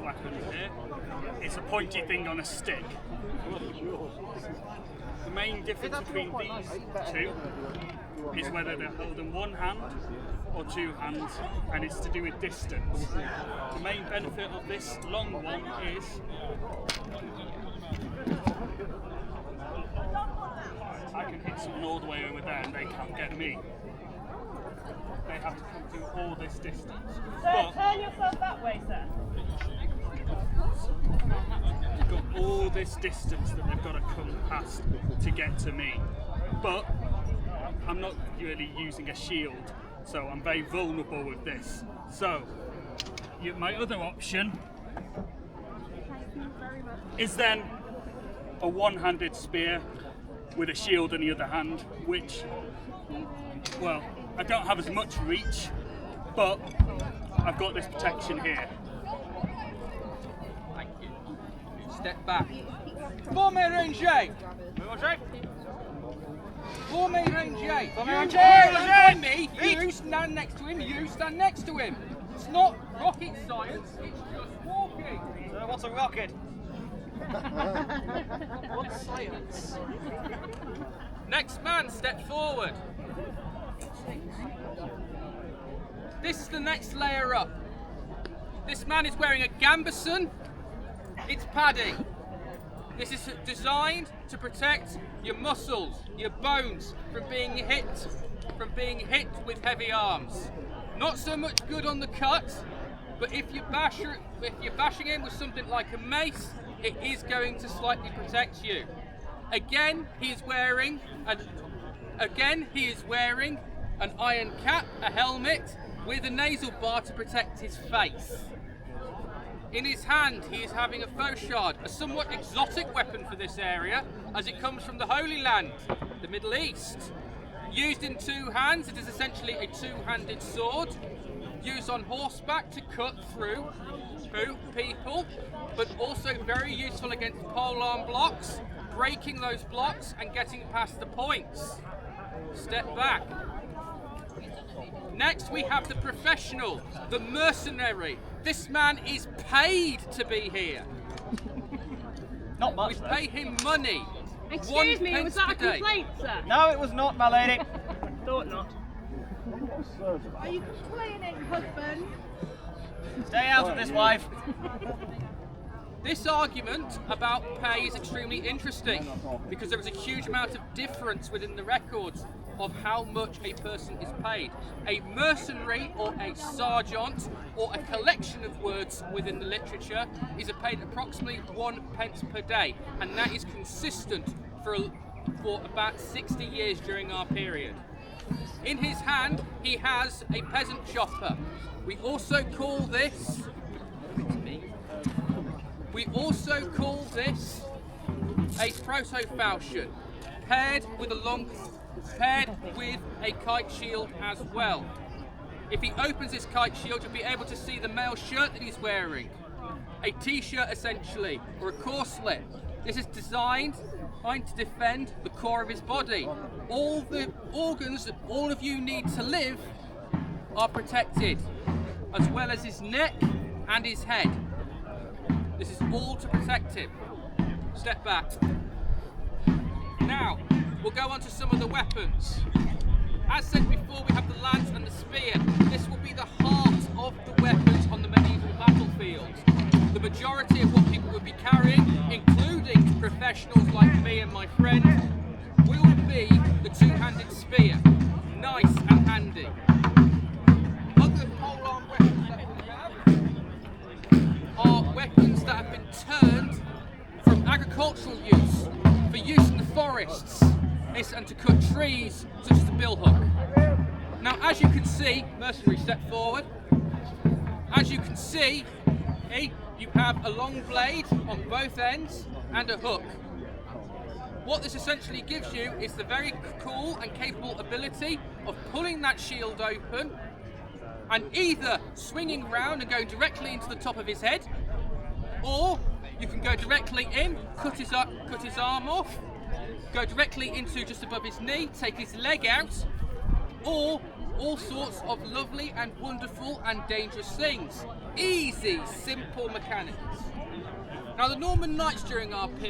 weapon here. It's a pointy thing on a stick. The main difference between these two is whether they're held in one hand or two hands, and it's to do with distance. The main benefit of this long one is I can hit someone all the way over there and they can't get me. They have to come through all this distance. Sir, turn yourself that way, sir. You've got all this distance that they've got to come past to get to me. But I'm not really using a shield, so I'm very vulnerable with this. So, my other option is then a one-handed spear with a shield in the other hand, which, well, I don't have as much reach, but I've got this protection here. Thank you. Step back. Forme rangé. Forme rangé. You me. You stand next to him. You stand next to him. It's not rocket science. It's just walking. So what's a rocket? What's science? Next man, step forward. This is the next layer up. This man is wearing a gambeson. It's padding. This is designed to protect your muscles, your bones from being hit with heavy arms. Not so much good on the cut, but if you're bashing him with something like a mace, it is going to slightly protect you. Again, he is wearing an iron cap, a helmet, with a nasal bar to protect his face. In his hand, he is having a fauchard, a somewhat exotic weapon for this area, as it comes from the Holy Land, the Middle East. Used in two hands, it is essentially a two-handed sword, used on horseback to cut through people, but also very useful against polearm blocks, breaking those blocks and getting past the points. Step back. Next we have the professional, the mercenary. This man is paid to be here. Not much. We pay him money. Excuse me, was that a complaint, sir? No, it was not, my lady. Thought not. Are you complaining, husband? Stay out of this, wife. This argument about pay is extremely interesting because there is a huge amount of difference within the records of how much a person is paid. A mercenary or a sergeant or a collection of words within the literature is paid approximately 1 pence per day, and that is consistent for about 60 years during our period. In his hand he has a peasant chopper. We also call this a proto-falchion, paired with a kite shield as well. If he opens his kite shield, you'll be able to see the male shirt that he's wearing. A t-shirt essentially, or a corselet. This is designed to defend the core of his body. All the organs that all of you need to live are protected, as well as his neck and his head. This is all to protect him. Step back. Now, we'll go on to some of the weapons. As said before, we have the lance and the spear. This will be the heart of the weapons on the medieval battlefield. The majority of what people will be carrying, including professionals like me and my friend, will be the two-handed spear. Nice and handy. Other polearm weapons that we have are weapons that have been turned from agricultural use for use in the forests and to cut trees, such as the billhook. Now, as you can see, mercenary, step forward. As you can see, you have a long blade on both ends and a hook. What this essentially gives you is the very cool and capable ability of pulling that shield open and either swinging round and going directly into the top of his head, or you can go directly in, cut his arm off, go directly into just above his knee, take his leg out, or all sorts of lovely and wonderful and dangerous things. Easy, simple mechanics. Now the Norman Knights during our period